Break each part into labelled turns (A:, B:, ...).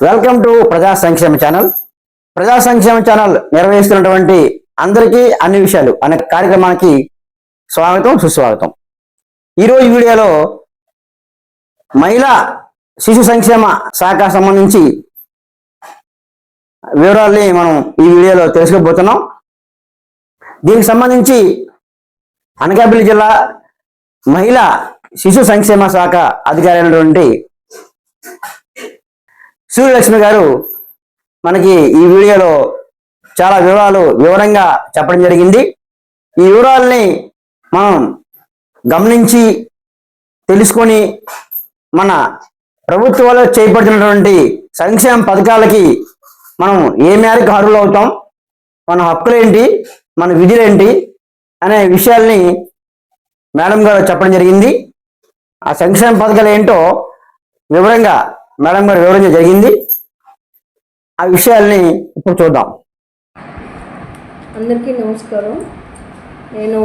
A: Welcome to ప్రజా సంక్షేమ channel. ప్రజా సంక్షేమ ఛానల్ నిర్వహిస్తున్నటువంటి అందరికీ అన్ని విషయాలు అనే కార్యక్రమానికి స్వాగతం, సుస్వాగతం. ఈరోజు వీడియోలో మహిళా శిశు సంక్షేమ శాఖ సంబంధించి వివరాల్ని మనం ఈ వీడియోలో తెలుసుకోబోతున్నాం. దీనికి సంబంధించి అనకాపల్లి జిల్లా మహిళా శిశు సంక్షేమ శాఖ అధికారి అయినటువంటి సూర్యలక్ష్మి గారు మనకి ఈ వీడియోలో చాలా వివరంగా చెప్పడం జరిగింది. ఈ వివరాలని మనం గమనించి తెలుసుకొని మన ప్రభుత్వాలు చేపడుతున్నటువంటి సంక్షేమ పథకాలకి మనం ఏ మేరకు అర్హులు అవుతాం, మన హక్కులేంటి, మన విధులేంటి అనే విషయాల్ని మేడం గారు చెప్పడం జరిగింది. ఆ సంక్షేమ పథకాలు ఏంటో వివరంగా మేడం గారు వివరించడం జరిగింది. ఆ విషయాల్ని ఇప్పుడు చూద్దాం.
B: అందరికీ నమస్కారం. నేను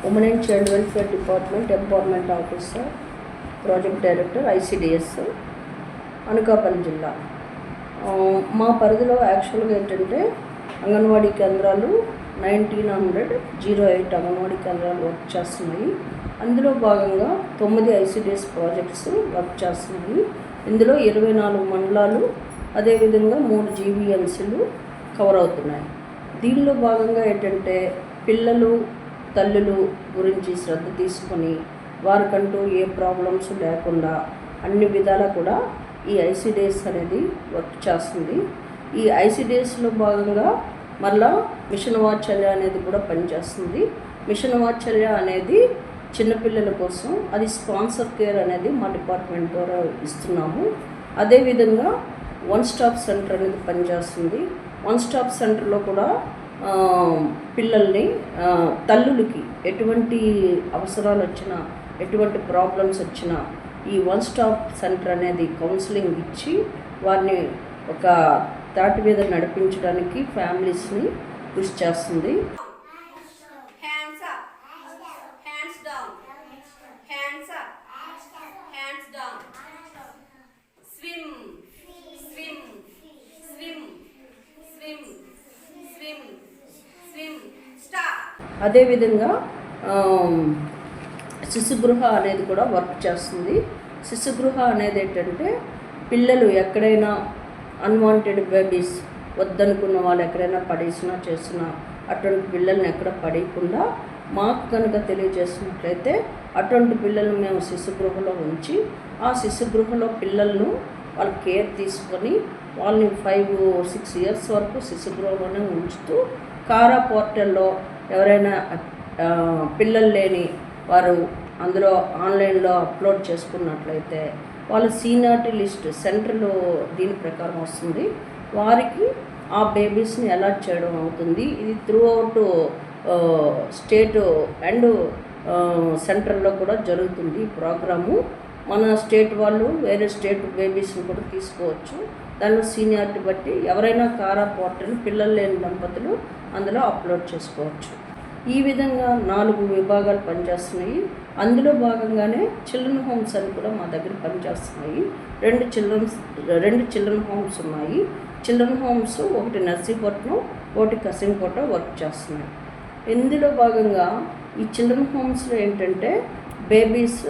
B: women and child welfare department empowerment officer, project director, ICDS, Anakapalli జిల్లా. మా పరిధిలో యాక్చువల్గా ఏంటంటే అంగన్వాడీ కేంద్రాలు 1908 అంగన్వాడీ కేంద్రాలు వర్క్ చేస్తున్నాయి. అందులో భాగంగా 9 ఐసిడిఎస్ ప్రాజెక్ట్స్ వర్క్ చేస్తున్నాయి. ఇందులో 24 మండలాలు, అదేవిధంగా 3 జీవీఎంసీలు కవర్ అవుతున్నాయి. దీనిలో భాగంగా ఏంటంటే పిల్లలు, తల్లులు గురించి శ్రద్ధ తీసుకొని వారికంటూ ఏ ప్రాబ్లమ్స్ లేకుండా అన్ని విధాలా కూడా ఈ ఐసిడిఎస్ అనేది వర్క్ చేస్తుంది. ఈ ఐసిడిఎస్లో భాగంగా మళ్ళా మిషన్ వాత్సల్య అనేది కూడా పనిచేస్తుంది. మిషన్ వాత్సల్య అనేది చిన్నపిల్లల కోసం, అది స్పాన్సర్ కేర్ అనేది మా డిపార్ట్మెంట్ ద్వారా ఇస్తున్నాము. అదేవిధంగా వన్ స్టాప్ సెంటర్ అనేది పనిచేస్తుంది. వన్ స్టాప్ సెంటర్లో కూడా పిల్లల్ని, తల్లులకి ఎటువంటి అవసరాలు వచ్చినా, ఎటువంటి ప్రాబ్లమ్స్ వచ్చినా ఈ వన్ స్టాప్ సెంటర్ అనేది కౌన్సిలింగ్ ఇచ్చి వారిని ఒక తాటి మీద నడిపించడానికి ఫ్యామిలీస్ని కృషి చేస్తుంది. అదేవిధంగా శిశుగృహ అనేది కూడా వర్క్ చేస్తుంది. శిశుగృహ అనేది ఏంటంటే పిల్లలు ఎక్కడైనా అన్వాంటెడ్ బేబీస్ వద్దనుకున్న వాళ్ళు ఎక్కడైనా పడేసినా చేసినా అటువంటి పిల్లల్ని ఎక్కడ పడేయకుండా మాకు కనుక తెలియజేసినట్లయితే అటువంటి పిల్లల్ని మేము శిశుగృహలో ఉంచి ఆ శిశుగృహలో పిల్లలను వాళ్ళ కేర్ తీసుకొని వాళ్ళని 5-6 ఇయర్స్ వరకు శిశుగృహలోనే ఉంచుతూ కారా పోర్టల్లో ఎవరైనా పిల్లలు లేని వారు అందులో ఆన్లైన్లో అప్లోడ్ చేసుకున్నట్లయితే వాళ్ళ సీనియారిటీ లిస్ట్ సెంటర్లో దీని ప్రకారం వస్తుంది. వారికి ఆ బేబీస్ని అలాట్ చేయడం అవుతుంది. ఇది త్రూ అవుట్ స్టేట్ అండ్ సెంటర్లో కూడా జరుగుతుంది ఈ ప్రోగ్రాము. మన స్టేట్ వాళ్ళు వేరే స్టేట్ బేబీస్ని కూడా తీసుకోవచ్చు. దానిలో సీనియారిటీ బట్టి ఎవరైనా కారా పోర్టల్ పిల్లలు లేని దంపతులు అందులో అప్లోడ్ చేసుకోవచ్చు. ఈ విధంగా 4 విభాగాలు పనిచేస్తున్నాయి. అందులో భాగంగానే చిల్డ్రన్ హోమ్స్ అని కూడా మా దగ్గర పనిచేస్తున్నాయి. 2 చిల్డ్రన్ హోమ్స్ ఉన్నాయి. చిల్డ్రన్ హోమ్స్ ఒకటి నర్సీపట్నం, ఒకటి కసింకోట వర్క్ చేస్తున్నాయి. ఇందులో భాగంగా ఈ చిల్డ్రన్ హోమ్స్లో ఏంటంటే బేబీస్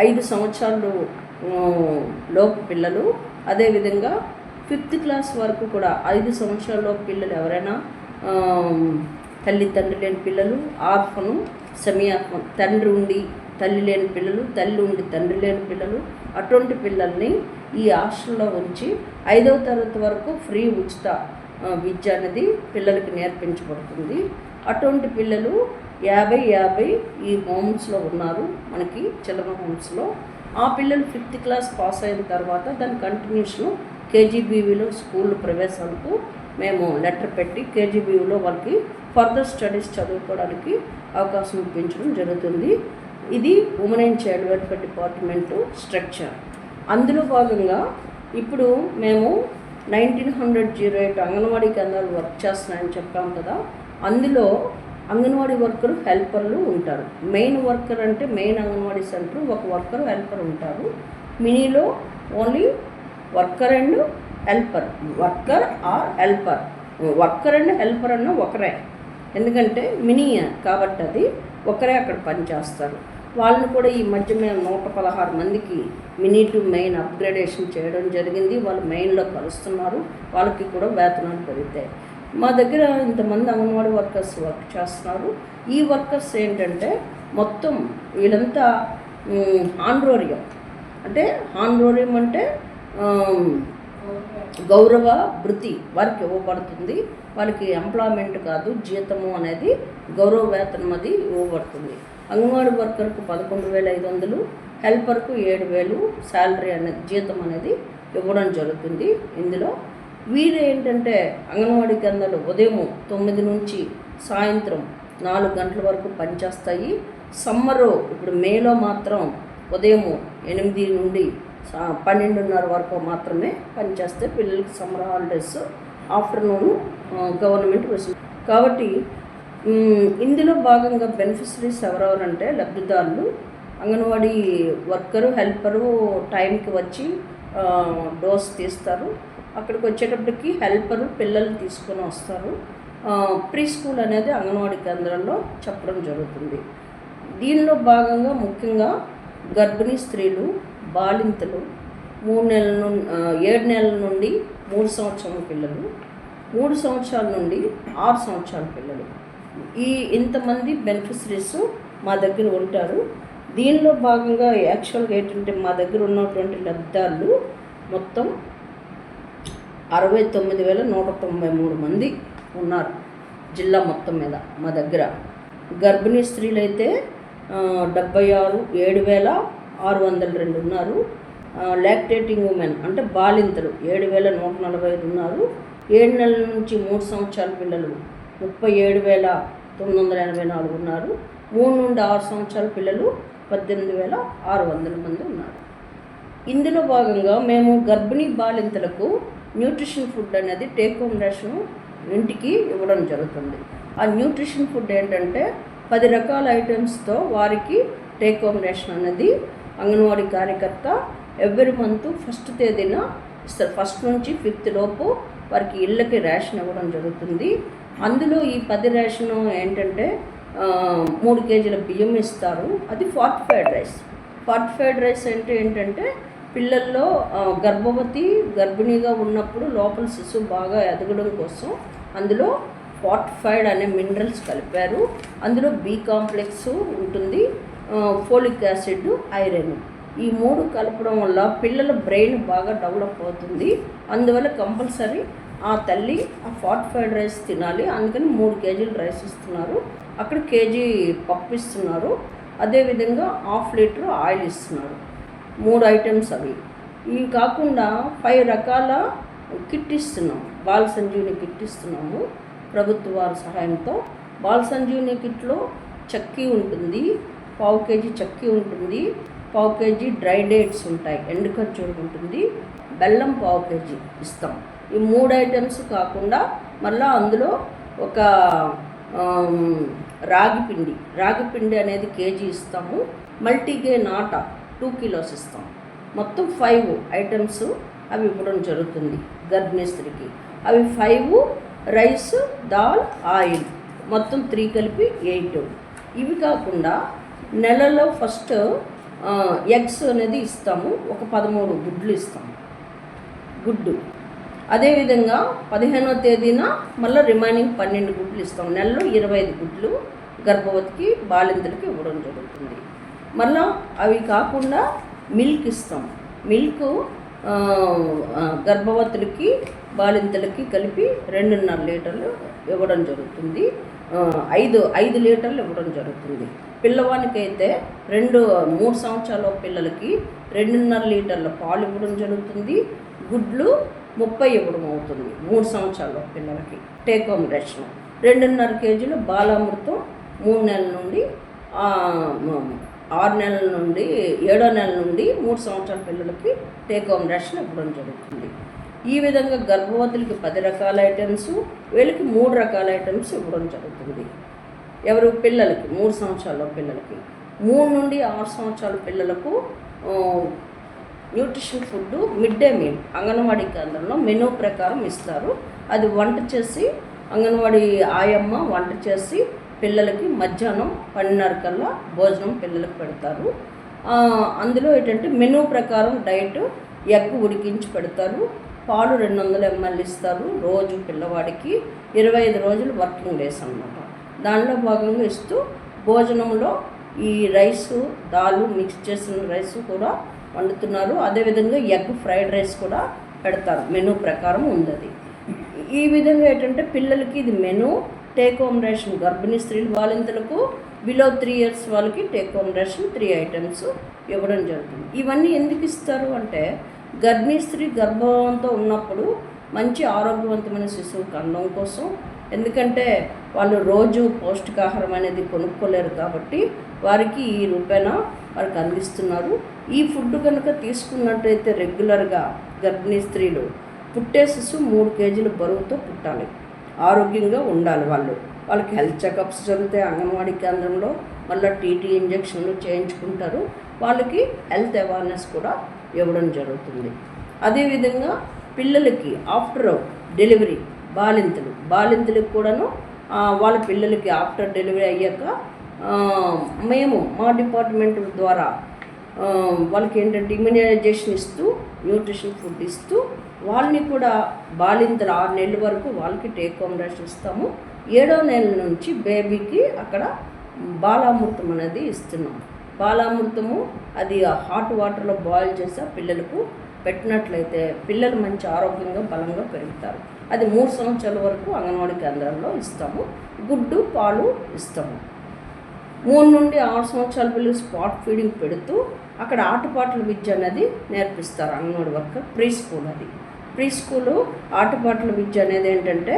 B: 5 సంవత్సరాలు లోపు పిల్లలు, అదేవిధంగా 5th క్లాస్ వరకు కూడా 5 సంవత్సరాల లోపు పిల్లలు ఎవరైనా తల్లి తండ్రి లేని పిల్లలు, ఆర్ఫను, సెమీ ఆర్ఫన్, తండ్రి ఉండి తల్లి లేని పిల్లలు, తల్లి ఉండి తండ్రి లేని పిల్లలు, అటువంటి పిల్లల్ని ఈ హాస్టల్లో ఉంచి 5వ తరగతి వరకు ఫ్రీ ఉచిత విద్య అనేది పిల్లలకి నేర్పించబడుతుంది. అటువంటి పిల్లలు 50 ఈ హోమ్స్లో ఉన్నారు మనకి చిల్డ్రన్ హోమ్స్లో. ఆ పిల్లలు 5th క్లాస్ పాస్ అయిన తర్వాత దాని కంటిన్యూషన్ కేజీబీవీలో స్కూల్ ప్రవేశాలకు మేము లెటర్ పెట్టి కేజీబీవీలో వాళ్ళకి ఫర్దర్ స్టడీస్ చదువుకోవడానికి అవకాశం ఇప్పించడం జరుగుతుంది. ఇది women and child welfare department structure. అందులో భాగంగా ఇప్పుడు మేము 1908 అంగన్వాడీ కేంద్రాలు వర్క్ చేస్తున్నాయని చెప్పాం కదా. అందులో అంగన్వాడీ వర్కర్ హెల్పర్లు ఉంటారు. మెయిన్ వర్కర్ అంటే మెయిన్ అంగన్వాడీ సెంటర్ ఒక వర్కర్ హెల్పర్ ఉంటారు. మినీలో only worker and helper, worker or helper, worker and helper అన్న ఒకరే, ఎందుకంటే మినీ కాబట్టి అది ఒకరే అక్కడ పనిచేస్తారు. వాళ్ళని కూడా ఈ మధ్య మేము 116 మందికి మినీ టు మెయిన్ అప్గ్రేడేషన్ చేయడం జరిగింది. వాళ్ళు మెయిన్లో కలుస్తున్నారు, వాళ్ళకి కూడా వేతనాలు పెరుగుతాయి. మా దగ్గర ఇంతమంది అంగన్వాడీ వర్కర్స్ వర్క్ చేస్తున్నారు. ఈ వర్కర్స్ ఏంటంటే మొత్తం వీళ్ళంతా హానరోరియం అంటే గౌరవ భృతి వారికి ఇవ్వబడుతుంది. వాళ్ళకి ఎంప్లాయ్మెంట్ కాదు, జీతము అనేది గౌరవ వేతనం అది ఇవ్వబడుతుంది. అంగన్వాడీ వర్కర్కు 11,500, హెల్పర్కు 7,000 శాలరీ అనేది జీతం అనేది ఇవ్వడం జరుగుతుంది. ఇందులో వీరు ఏంటంటే అంగన్వాడీ కేంద్రాలు ఉదయం 9 నుంచి సాయంత్రం 4 గంటల వరకు పనిచేస్తాయి. సమ్మరు ఇప్పుడు మేలో మాత్రం ఉదయం 8 నుండి 12:30 వరకు మాత్రమే పనిచేస్తే పిల్లలకి సమ్మర్ హాలిడేస్ ఆఫ్టర్నూన్ గవర్నమెంట్ వస్తుంది. కాబట్టి ఇందులో భాగంగా బెనిఫిషరీస్ ఎవరెవరంటే లబ్ధిదారులు అంగన్వాడీ వర్కరు హెల్పరు టైంకి వచ్చి డోస్ తీస్తారు. అక్కడికి వచ్చేటప్పటికి హెల్పరు పిల్లలు తీసుకొని వస్తారు. ప్రీ స్కూల్ అనేది అంగన్వాడీ కేంద్రాల్లో చెప్పడం జరుగుతుంది. దీనిలో భాగంగా ముఖ్యంగా గర్భిణీ స్త్రీలు, బాలింతలు, 7 నెలల నుండి 3 సంవత్సరాల పిల్లలు, 3 సంవత్సరాల నుండి 6 సంవత్సరాల పిల్లలు, ఇంతమంది బెనిఫిషరీస్ మా దగ్గర ఉంటారు. దీనిలో భాగంగా యాక్చువల్గా ఏంటంటే మా దగ్గర ఉన్నటువంటి లబ్ధిదారులు మొత్తం 69,193 మంది ఉన్నారు జిల్లా మొత్తం మీద మా దగ్గర. గర్భిణీ స్త్రీలు అయితే 7,602 ఉన్నారు. లాక్టేటింగ్ ఉమెన్ అంటే బాలింతలు 7,145 ఉన్నారు. 7 నెలల నుంచి 3 సంవత్సరాల పిల్లలు 37,984 ఉన్నారు. 3 నుండి 6 సంవత్సరాల పిల్లలు 18,600 మంది ఉన్నారు. ఇందులో భాగంగా మేము గర్భిణీ బాలింతలకు న్యూట్రిషన్ ఫుడ్ అనేది టేక్ హోమ్ రేషన్ ఇంటికి ఇవ్వడం జరుగుతుంది. ఆ న్యూట్రిషన్ ఫుడ్ ఏంటంటే 10 రకాల ఐటమ్స్తో వారికి టేక్ హోమ్ రేషన్ అనేది అంగన్వాడీ కార్యకర్త ఎవ్రీ మంత్ 1st తేదీన ఇస్తారు. 1st నుంచి 5th లోపు వారికి ఇళ్ళకి రేషన్ ఇవ్వడం జరుగుతుంది. అందులో ఈ 10 రేషన్ ఏంటంటే 3 కేజీల బియ్యం ఇస్తారు. అది ఫార్టిఫైడ్ రైస్ అంటే ఏంటంటే పిల్లల్లో గర్భిణీగా ఉన్నప్పుడు లోపల శిశువు బాగా ఎదగడం కోసం అందులో ఫార్టిఫైడ్ అనే మినరల్స్ కలిపారు. అందులో బి కాంప్లెక్స్ ఉంటుంది, ఫోలిక్ యాసిడ్, ఐరన్, ఈ 3 కలపడం వల్ల పిల్లల బ్రెయిన్ బాగా డెవలప్ అవుతుంది. అందువల్ల కంపల్సరీ ఆ తల్లి ఆ ఫార్టిఫైడ్ రైస్ తినాలి. అందుకని 3 కేజీలు రైస్ ఇస్తున్నారు. అక్కడ కేజీ పప్పు ఇస్తున్నారు. అదేవిధంగా 1/2 లీటర్ ఆయిల్ ఇస్తున్నారు. 3 ఐటమ్స్ అవి. ఇవి కాకుండా 5 రకాల కిట్ ఇస్తున్నాం. బాల సంజీవిని కిట్ ఇస్తున్నాము ప్రభుత్వ వారి సహాయంతో. బాల సంజీవిని కిట్లో చక్కీ ఉంటుంది, 1/2 కేజీ చక్కీ ఉంటుంది, 1/2 కేజీ డ్రై డేట్స్ ఉంటాయి, ఎండు ఖర్జూరం ఉంటుంది, బెల్లం 1/2 కేజీ ఇస్తాం. ఈ 3 ఐటమ్స్ కాకుండా మళ్ళీ అందులో ఒక రాగి పిండి అనేది కేజీ ఇస్తాము. మల్టీగ్రెయిన్ ఆటా 2 కిలోస్ ఇస్తాం. మొత్తం 5 ఐటమ్స్ అవి ఇవ్వడం జరుగుతుంది గర్భిణీ స్త్రీకి. అవి 5 రైస్, దాల్, ఆయిల్ మొత్తం 3 కలిపి 8. ఇవి కాకుండా నెలలో ఫస్ట్ ఎగ్స్ అనేది ఇస్తాము. ఒక 13 గుడ్లు ఇస్తాము. అదేవిధంగా 15వ తేదీన మళ్ళీ రిమైనింగ్ 12 గుడ్లు ఇస్తాం. నెలలో 25 గుడ్లు గర్భవతికి బాలింతలకి ఇవ్వడం జరుగుతుంది. మళ్ళీ అవి కాకుండా మిల్క్ ఇస్తాం. మిల్క్ గర్భవతులకి బాలింతలకి కలిపి 2.5 లీటర్లు ఇవ్వడం జరుగుతుంది. 5 లీటర్లు ఇవ్వడం జరుగుతుంది. పిల్లవానికైతే 3 సంవత్సరాల పిల్లలకి 2.5 లీటర్ల పాలు ఇవ్వడం జరుగుతుంది. గుడ్లు 30 ఇవ్వడం అవుతుంది 3 సంవత్సరాల పిల్లలకి. టేక్ హోమ్ రేషన్ 2.5 కేజీలు బాలామృతం 3 నెలల నుండి ఏడో నెల నుండి 3 సంవత్సరాల పిల్లలకి టేక్ హోమ్ రేషన్ ఇవ్వడం జరుగుతుంది. ఈ విధంగా గర్భవతులకి 10 రకాల ఐటమ్స్, వీళ్ళకి 3 రకాల ఐటమ్స్ ఇవ్వడం జరుగుతుంది. పిల్లలకి 3 సంవత్సరాల పిల్లలకి. 3 నుండి 6 సంవత్సరాల పిల్లలకు nutrition food mid day meal anganwadi కేంద్రంలో మెనూ ప్రకారం ఇస్తారు. అది వంట చేసి అంగన్వాడీ ఆయమ్మ వంట చేసి పిల్లలకి మధ్యాహ్నం 12:30 కల్లా భోజనం పిల్లలకు పెడతారు. అందులో ఏంటంటే మెనూ ప్రకారం డైట్ ఎగ్ ఉడికించి పెడతారు. పాలు 200 ml ఇస్తారు రోజు పిల్లవాడికి. 25 రోజులు వర్కింగ్ డేస్ అన్నమాట. దానిలో భాగంగా ఇస్తూ భోజనంలో ఈ రైసు, దాలు మిక్స్ చేసిన రైసు కూడా వండుతున్నారు. అదేవిధంగా ఎగ్ ఫ్రైడ్ రైస్ కూడా పెడతారు. మెనూ ప్రకారం ఉంది. ఈ విధంగా ఏంటంటే పిల్లలకి ఇది మెనూ. టేక్ హోమ్ రేషన్ గర్భిణీ స్త్రీలు బాలింతలకు బిలో 3 years వాళ్ళకి టేక్ హోమ్ రేషన్ 3 items ఇవ్వడం జరుగుతుంది. ఇవన్నీ ఎందుకు ఇస్తారు అంటే గర్భిణీ స్త్రీ గర్భంతో ఉన్నప్పుడు మంచి ఆరోగ్యవంతమైన శిశువుకి అందం కోసం. ఎందుకంటే వాళ్ళు రోజు పౌష్టికాహారం అనేది కొనుక్కోలేరు కాబట్టి వారికి ఈ రూపేణ వారికి అందిస్తున్నారు. ఈ ఫుడ్ కనుక తీసుకున్నట్టయితే రెగ్యులర్గా గర్భిణీ స్త్రీలు పుట్టే శిశువు 3 kg బరువుతో పుట్టాలి. ఆరోగ్యంగా ఉండాలి. వాళ్ళకి హెల్త్ చెకప్స్ జరుగుతాయి అంగన్వాడీ కేంద్రంలో. మళ్ళీ టీటీ ఇంజక్షన్లు చేయించుకుంటారు. వాళ్ళకి హెల్త్ అవేర్నెస్ కూడా ఇవ్వడం జరుగుతుంది. అదేవిధంగా పిల్లలకి ఆఫ్టర్ డెలివరీ బాలింతలకు కూడాను వాళ్ళ పిల్లలకి ఆఫ్టర్ డెలివరీ అయ్యాక మేము మా డిపార్ట్మెంట్ ద్వారా వాళ్ళకి ఏంటంటే ఇమ్యునైజేషన్ ఇస్తూ న్యూట్రిషన్ ఫుడ్ ఇస్తూ వాళ్ళని కూడా బాలింతలు 6 నెలల వరకు వాళ్ళకి టేక్ హోమ్ రేషన్ ఇస్తాము. 7వ నెల నుంచి బేబీకి అక్కడ బాలామృతం అనేది ఇస్తున్నాం. బాలామృతము అది హాట్ వాటర్లో బాయిల్ చేసి పిల్లలకు పెట్టినట్లయితే పిల్లలు మంచి ఆరోగ్యంగా బలంగా పెరుగుతారు. అది 3 సంవత్సరాల వరకు అంగన్వాడీ కేంద్రాల్లో ఇస్తాము. గుడ్డు పాలు ఇస్తాము. 3 నుండి 6 సంవత్సరాల పిల్లలు స్పాట్ ఫీడింగ్ పెడుతూ అక్కడ ఆటపాటల విద్య అనేది నేర్పిస్తారు అంగన్వాడీ వర్కర్. ప్రీ స్కూలు ఆటపాటల విద్య అనేది ఏంటంటే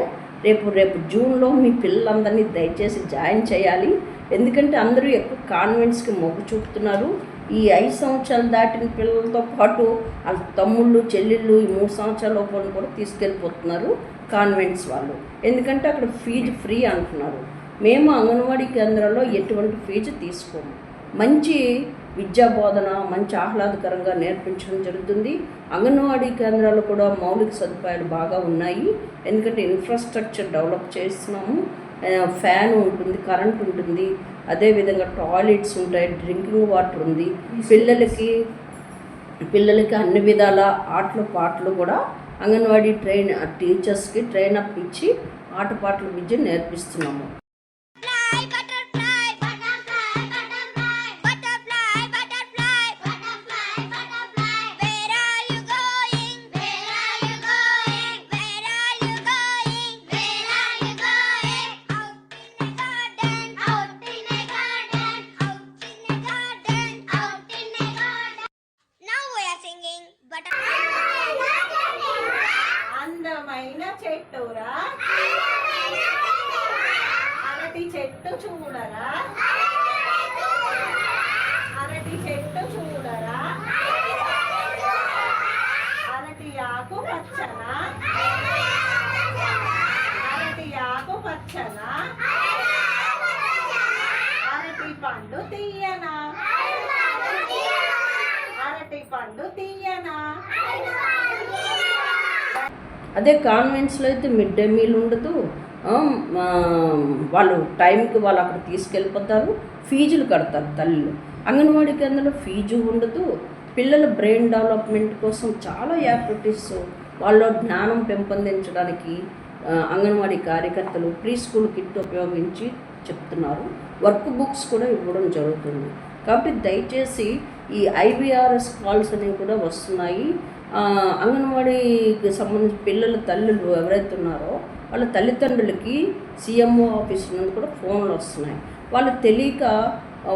B: రేపు జూన్లో మీ పిల్లలందరినీ దయచేసి జాయిన్ చేయాలి. ఎందుకంటే అందరూ ఎక్కువ కాన్వెంట్స్కి మొగ్గు చూపుతున్నారు. ఈ 5 సంవత్సరాలు దాటిన పిల్లలతో పాటు వాళ్ళ తమ్ముళ్ళు చెల్లెళ్ళు ఈ 3 సంవత్సరాల లోపల కూడా తీసుకెళ్ళిపోతున్నారు కాన్వెంట్స్ వాళ్ళు. ఎందుకంటే అక్కడ ఫీజు ఫ్రీ అంటున్నారు. మేము అంగన్వాడీ కేంద్రాల్లో ఎటువంటి ఫీజు తీసుకోము. మంచి విద్యా బోధన మంచి ఆహ్లాదకరంగా నేర్పించడం జరుగుతుంది. అంగన్వాడీ కేంద్రాలు కూడా మౌలిక సదుపాయాలు బాగా ఉన్నాయి. ఎందుకంటే ఇన్ఫ్రాస్ట్రక్చర్ డెవలప్ చేస్తున్నాము. ఫ్యాన్ ఉంటుంది, కరెంట్ ఉంటుంది, అదేవిధంగా టాయిలెట్స్ ఉంటాయి, డ్రింకింగ్ వాటర్ ఉంది. పిల్లలకి అన్ని విధాల ఆటలు పాటలు కూడా అంగన్వాడీ టీచర్స్కి ట్రైన్ అప్ ఇచ్చి ఆటపాటల విద్య నేర్పిస్తున్నాము.
C: అందమైన చెట్టురా అరటి చెట్టు చూడరా, అరటి చెట్టు చూడరా, అరటి ఆకు పచ్చన, అరటి ఆకు పచ్చన, అరటి పండు తీయనా, అరటి పండు తీయనా.
B: అదే కాన్వెంట్స్లో అయితే మిడ్ డే మీల్ ఉండదు. వాళ్ళు టైంకి వాళ్ళు అక్కడ తీసుకెళ్ళిపోతారు. ఫీజులు కడతారు తల్లులు. అంగన్వాడీ కేంద్రంలో ఫీజు ఉండదు. పిల్లల బ్రెయిన్ డెవలప్మెంట్ కోసం చాలా యాక్టివిటీస్ వాళ్ళలో జ్ఞానం పెంపొందించడానికి అంగన్వాడీ కార్యకర్తలు ప్రీ స్కూల్ కిట్ ఉపయోగించి చెప్తున్నారు. వర్క్ బుక్స్ కూడా ఇవ్వడం జరుగుతుంది. కాబట్టి దయచేసి ఈ IVRS కాల్స్ అనేవి కూడా వస్తున్నాయి. అంగన్వాడీకి సంబంధించి పిల్లల తల్లులు ఎవరైతే ఉన్నారో వాళ్ళ తల్లిదండ్రులకి CMO ఆఫీస్ నుండి కూడా ఫోన్లు వస్తున్నాయి. వాళ్ళు తెలియక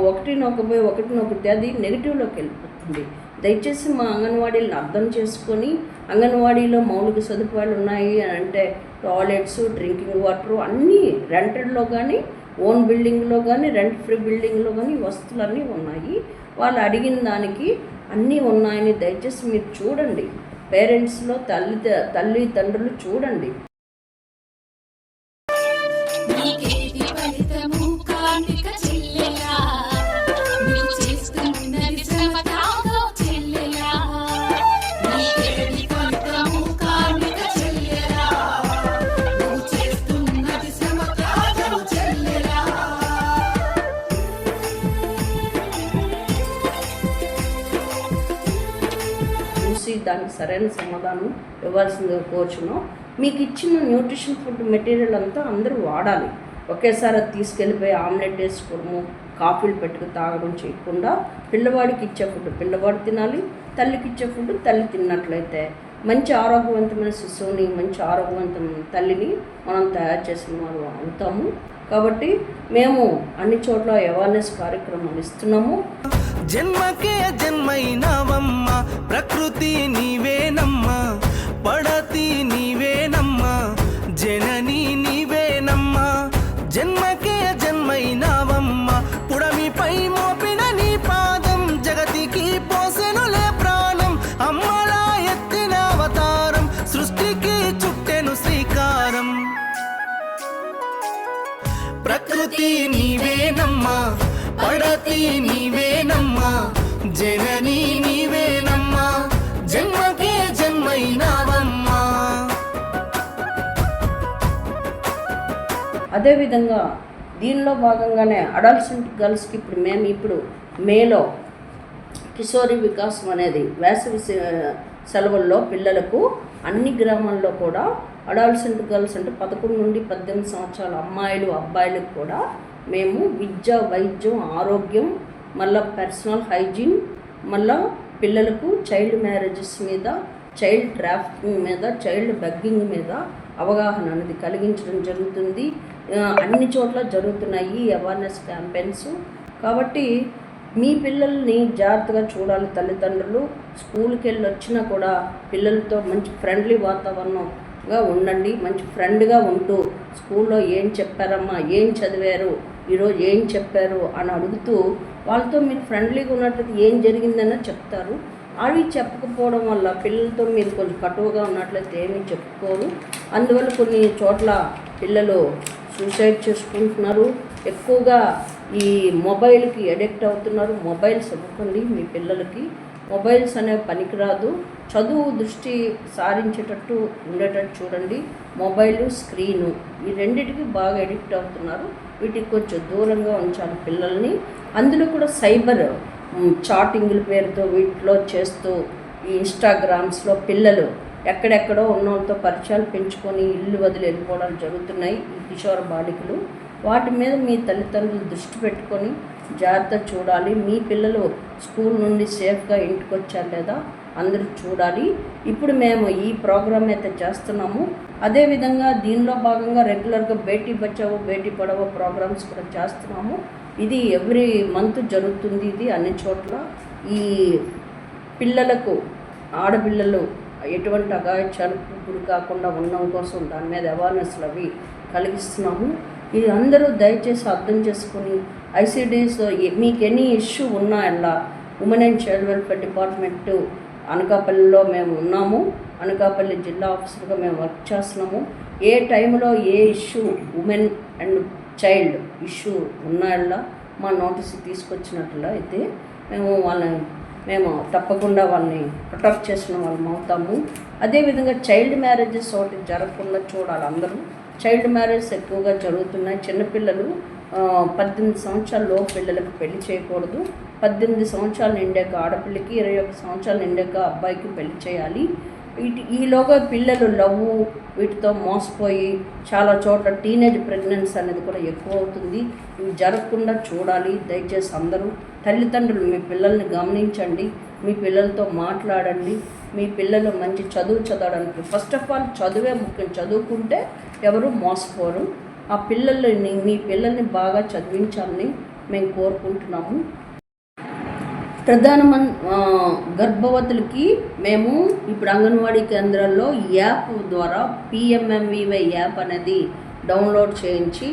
B: ఒకటి నొక్కితే అది నెగిటివ్లోకి వెళ్ళిపోతుంది. దయచేసి మా అంగన్వాడీలను అర్థం చేసుకొని అంగన్వాడీలో మౌలిక సదుపాయాలు ఉన్నాయి అని అంటే టాయిలెట్స్, డ్రింకింగ్ వాటర్ అన్నీ రెంటెడ్లో కానీ ఓన్ బిల్డింగ్లో కానీ రెంట్ ఫ్రీ బిల్డింగ్లో కానీ వస్తువులన్నీ ఉన్నాయి. వాళ్ళు అడిగిన దానికి అన్నీ ఉన్నాయని దయచేసి మీరు చూడండి. పేరెంట్స్లో తల్లిదండ్రులు చూడండి.
D: నీకేది ఫలితము కార్మిక చెల్లెలా, నువ్వు చేస్తున్నది శ్రమ కాదో చెల్లెలా. నీకేది ఫలితము కార్మిక చెల్లెలా, నువ్వు చేస్తున్నది శ్రమ కాదో చెల్లెలా.
B: చూసి దానికి సరైన సమాధానం ఇవ్వాల్సిందిగా కోరుచును. మీకు ఇచ్చిన న్యూట్రిషన్ ఫుడ్ మెటీరియల్ అంతా అందరూ వాడాలి. ఒకేసారి అది తీసుకెళ్ళిపోయి ఆమ్లెట్ వేసుకోవడము, కాఫీలు పెట్టుకు తాగడం చేయకుండా పిల్లవాడికి ఇచ్చే ఫుడ్ పిల్లవాడు తినాలి, తల్లికి ఇచ్చే ఫుడ్ తల్లి తిన్నట్లయితే మంచి ఆరోగ్యవంతమైన శిశువుని, మంచి ఆరోగ్యవంతమైన తల్లిని మనం తయారు చేసిన వారు అవుతాము. కాబట్టి మేము అన్ని చోట్ల అవేర్నెస్ కార్యక్రమాలు ఇస్తున్నాము.
E: జన్మకే జన్మైనవమ్మ, ప్రకృతి నీవేనమ్మా, పడతి నీవేనమ్మా, జనని నీవేనమ్మా. జన్మకే జన్మైనవమ్మ, పుడమిపై మోపిన నీ పాదం, జగతికి పోసెనులే ప్రాణం. అమ్మలా ఎత్తిన అవతారం, సృష్టికి చుట్టెను శ్రీకారం. ప్రకృతి నీవేనమ్మా, పడతి నీవేనమ్మా, జనని నీవేనమ్మా, జన్మకే జన్మైనవమ్మా.
B: అదేవిధంగా దీనిలో భాగంగానే అడల్సెంట్ గర్ల్స్కి ఇప్పుడు మేలో కిషోరి వికాసం అనేది వేసవి సెలవుల్లో పిల్లలకు అన్ని గ్రామాల్లో కూడా అడల్సెంట్ గర్ల్స్ అంటే 11 నుండి 18 సంవత్సరాల అమ్మాయిలు అబ్బాయిలకు కూడా మేము విద్య, వైద్యం, ఆరోగ్యం, మళ్ళీ పర్సనల్ హైజీన్, మళ్ళీ పిల్లలకు చైల్డ్ మ్యారేజెస్ మీద, చైల్డ్ ట్రాఫికింగ్ మీద, చైల్డ్ బెగ్గింగ్ మీద అవగాహన అనేది కలిగించడం జరుగుతుంది. అన్ని చోట్ల జరుగుతున్నాయి అవేర్నెస్ క్యాంపెయిన్స్. కాబట్టి మీ పిల్లల్ని జాగ్రత్తగా చూడాలి తల్లిదండ్రులు. స్కూల్కి వెళ్ళి వచ్చినా కూడా పిల్లలతో మంచి ఫ్రెండ్లీ వాతావరణంగా ఉండండి. మంచి ఫ్రెండ్గా ఉంటూ స్కూల్లో ఏం చెప్పారమ్మా, ఏం చదివారు, ఈరోజు ఏం చెప్పారు అని అడుగుతూ వాళ్ళతో మీరు ఫ్రెండ్లీగా ఉన్నట్లయితే ఏం జరిగిందన్న చెప్తారు. అవి చెప్పకపోవడం వల్ల పిల్లలతో మీరు కొంచెం కటువుగా ఉన్నట్లయితే ఏమీ చెప్పుకోరు. అందువల్ల కొన్ని చోట్ల పిల్లలు సూసైడ్ చేసుకుంటున్నారు. ఎక్కువగా ఈ మొబైల్కి అడిక్ట్ అవుతున్నారు. మొబైల్స్ ఇవ్వకండి మీ పిల్లలకి. మొబైల్స్ అనేవి పనికిరాదు. చదువు దృష్టి సారించేటట్టు ఉండేటట్టు చూడండి. మొబైలు, స్క్రీను ఈ రెండింటికి బాగా అడిక్ట్ అవుతున్నారు. వీటికి కొంచెం దూరంగా ఉంచాలి పిల్లల్ని. అందులో కూడా సైబర్ చాటింగ్ల పేరుతో వీటిలో చేస్తూ ఈ ఇన్స్టాగ్రామ్స్లో పిల్లలు ఎక్కడెక్కడో ఉన్నోళ్ళతో పరిచయాలు పెంచుకొని ఇల్లు వదిలి వెళ్ళిపోవడాలు జరుగుతున్నాయి ఈ కిషోర బాలికలు. వాటి మీద మీ తల్లిదండ్రులు దృష్టి పెట్టుకొని జాగ్రత్త చూడాలి. మీ పిల్లలు స్కూల్ నుండి సేఫ్గా ఇంటికి వచ్చారు లేదా అందరూ చూడాలి. ఇప్పుడు మేము ఈ ప్రోగ్రామ్ అయితే చేస్తున్నాము. అదేవిధంగా దీనిలో భాగంగా రెగ్యులర్గా బేటీ బచావో బేటీ పడావో ప్రోగ్రామ్స్ కూడా చేస్తున్నాము. ఇది ఎవ్రీ మంత్ జరుగుతుంది. ఇది అన్ని చోట్ల ఈ పిల్లలకు, ఆడపిల్లలు ఎటువంటి అగాయత్యాలకు గురి కాకుండా ఉండడం కోసం దాని మీద అవేర్నెస్లు అవి కలిగిస్తున్నాము. ఇది అందరూ దయచేసి అర్థం చేసుకొని ఐసిడిఎస్లో మీకు ఎనీ ఇష్యూ ఉన్నాయల్లా women and child welfare department అనకాపల్లిలో మేము ఉన్నాము. అనకాపల్లి జిల్లా ఆఫీసర్గా మేము వర్క్ చేస్తున్నాము. ఏ టైంలో ఏ issue women and child issue ఉన్నాయల్లా మా నోటీస్ తీసుకొచ్చినట్లా అయితే మేము తప్పకుండా వాళ్ళని ప్రొటెక్ట్ చేసిన వాళ్ళం అవుతాము. అదేవిధంగా చైల్డ్ మ్యారేజెస్ ఒకటి జరగకుండా చూడాలి అందరూ. చైల్డ్ మ్యారేజెస్ ఎక్కువగా జరుగుతున్నాయి. చిన్నపిల్లలు 18 సంవత్సరాల పిల్లలకు పెళ్లి చేయకూడదు. 18 సంవత్సరాలు నిండాక ఆడపిల్లకి, 21 సంవత్సరాలు నిండాక అబ్బాయికి పెళ్లి చేయాలి. ఈలోగా పిల్లలు వీటితో మోసపోయి చాలా చోట్ల టీనేజ్ ప్రెగ్నెన్సీ అనేది కూడా ఎక్కువ అవుతుంది. ఇవి జరగకుండా చూడాలి. దయచేసి అందరూ తల్లిదండ్రులు మీ పిల్లల్ని గమనించండి. మీ పిల్లలతో మాట్లాడండి. మీ పిల్లలు మంచి చదువు చదవడానికి ఫస్ట్ ఆఫ్ ఆల్ చదువే ముఖ్యం. చదువుకుంటే ఎవరు మోసపోరు. ఆ పిల్లల్ని, మీ పిల్లల్ని బాగా చదివించాలని మేము కోరుకుంటున్నాము. గర్భవతులకి మేము ఇప్పుడు అంగన్వాడీ కేంద్రాల్లో యాప్ ద్వారా PMMVY యాప్ అనేది డౌన్లోడ్ చేయించి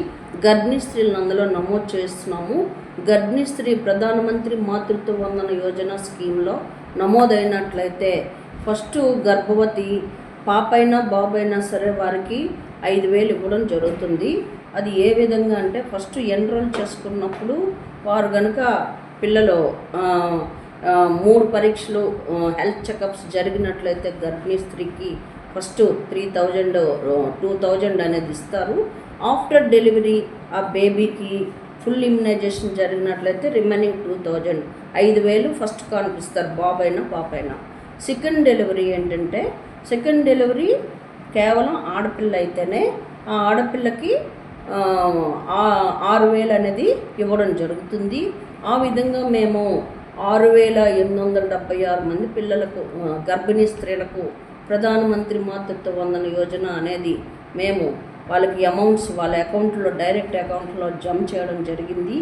B: గర్భిణీ స్త్రీలను అందులో నమోదు చేస్తున్నాము. గర్భిణీ స్త్రీ ప్రధానమంత్రి మాతృత్వ వందన యోజన స్కీమ్లో నమోదైనట్లయితే ఫస్ట్ గర్భవతి పాపైనా బాబైనా సరే వారికి 5,000 ఇవ్వడం జరుగుతుంది. అది ఏ విధంగా అంటే ఫస్ట్ ఎన్రోల్ చేసుకున్నప్పుడు వారు కనుక పిల్లలు 3 పరీక్షలు హెల్త్ చెకప్స్ జరిగినట్లయితే గర్భిణీ స్త్రీకి ఫస్ట్ 3,000 2,000 అనేది ఇస్తారు. ఆఫ్టర్ డెలివరీ ఆ బేబీకి ఫుల్ ఇమ్యునైజేషన్ జరిగినట్లయితే రిమైనింగ్ 2,000 5,000 ఫస్ట్ కనిపిస్తారు బాబైనా పాపైనా. సెకండ్ డెలివరీ ఏంటంటే సెకండ్ డెలివరీ కేవలం ఆడపిల్ల అయితేనే ఆ ఆడపిల్లకి 6,000 అనేది ఇవ్వడం జరుగుతుంది. ఆ విధంగా మేము 6,876 మంది పిల్లలకు గర్భిణీ స్త్రీలకు ప్రధానమంత్రి మాతృత్వ వందన యోజన అనేది మేము వాళ్ళకి అమౌంట్స్ వాళ్ళ అకౌంట్లో డైరెక్ట్ అకౌంట్లో జమ చేయడం జరిగింది.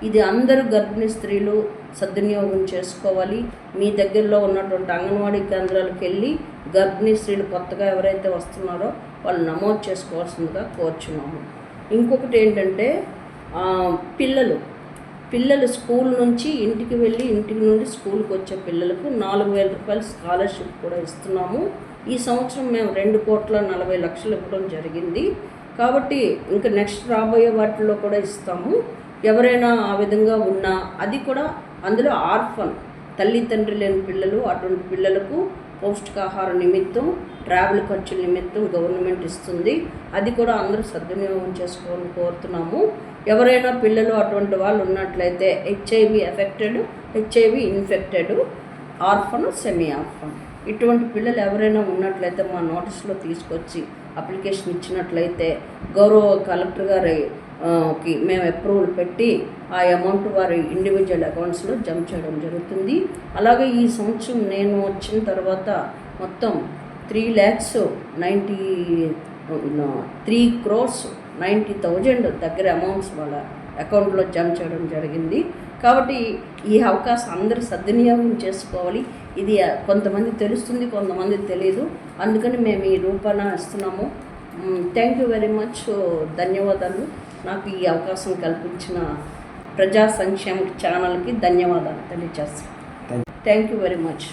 B: ఇది అందరూ గర్భిణీ స్త్రీలు సద్వినియోగం చేసుకోవాలి. మీ దగ్గరలో ఉన్నటువంటి అంగన్వాడీ కేంద్రాలకు వెళ్ళి గర్భిణీ స్త్రీలు కొత్తగా ఎవరైతే వస్తున్నారో వాళ్ళు నమోదు చేసుకోవాల్సిందిగా కోరుచున్నాము. ఇంకొకటి ఏంటంటే పిల్లలు స్కూల్ నుంచి ఇంటికి వెళ్ళి ఇంటికి నుండి స్కూల్కి వచ్చే పిల్లలకు 4,000 రూపాయల స్కాలర్షిప్ కూడా ఇస్తున్నాము. ఈ సంవత్సరం మేము 2,40,00,000 ఇవ్వడం జరిగింది. కాబట్టి ఇంకా నెక్స్ట్ రాబోయే వాటిల్లో కూడా ఇస్తాము. ఎవరైనా ఆ విధంగా ఉన్నా అది కూడా అందులో ఆర్ఫన్ తల్లి తండ్రి లేని పిల్లలు అటువంటి పిల్లలకు పౌష్టికాహార నిమిత్తం ట్రావెల్ ఖర్చుల నిమిత్తం గవర్నమెంట్ ఇస్తుంది. అది కూడా అందరూ సద్వినియోగం చేసుకోవాలని కోరుతున్నాము. ఎవరైనా పిల్లలు అటువంటి వాళ్ళు ఉన్నట్లయితే HIV affected, HIV infected, orphan, semi orphan ఇటువంటి పిల్లలు ఎవరైనా ఉన్నట్లయితే మా నోటీస్లో తీసుకొచ్చి అప్లికేషన్ ఇచ్చినట్లయితే గౌరవ కలెక్టర్ గారికి మేము అప్రూవల్ పెట్టి ఆ అమౌంట్ వారి ఇండివిజువల్ అకౌంట్స్లో జమ చేయడం జరుగుతుంది. అలాగే ఈ సంవత్సరం నేను వచ్చిన తర్వాత మొత్తం 3,90,00,000 దగ్గర అమౌంట్స్ వాళ్ళ అకౌంట్లో జమ చేయడం జరిగింది. కాబట్టి ఈ అవకాశం అందరూ సద్వినియోగం చేసుకోవాలి. ఇది కొంతమంది తెలుస్తుంది, కొంతమంది తెలియదు. అందుకని మేము ఈ రూపాన ఇస్తున్నాము. Thank you very much. ధన్యవాదాలు. నాకు ఈ అవకాశం కల్పించిన ప్రజా సంక్షేమ ఛానల్కి ధన్యవాదాలు తెలియజేస్తాను. Thank you very much.